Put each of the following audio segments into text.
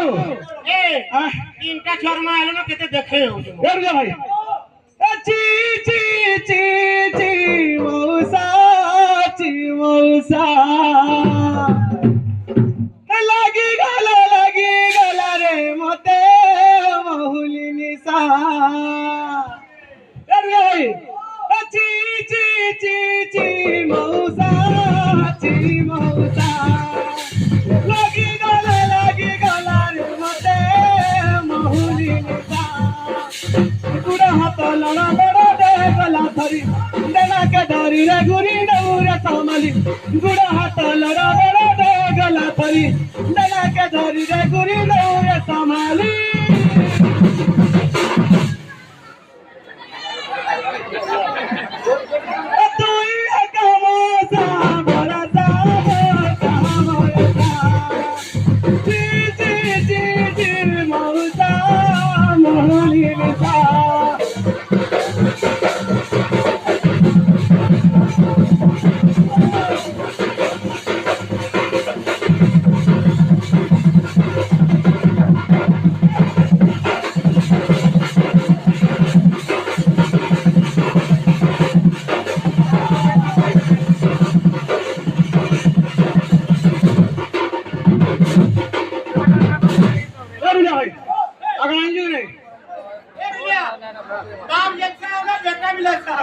ए तीनटा छोरमा आलो ना केते देखे हो कर जा भाई ची ची ची ची मौसा लागी गला रे मते महुली निशा कर जा भाई ची ची ची ची मौसा लागी गला रे मते महुली निशा गुड़ा हाथ लड़ा बड़ा दे गला धरी देना के धरी रे गुरी डौरे सामली गुड़ा हाथ लड़ा बड़ा दे गला धरी देना के धरी रे गुरी डौरे सामली काम लेता होगा बेटा भी लेता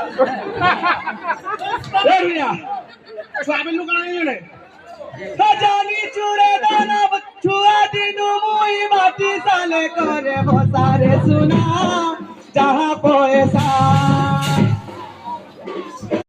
स्वामी लोग आए जानी चूड़े दाना छुआ दिनु मुई माटी साले करे भसारे सुना जहाँ पैसा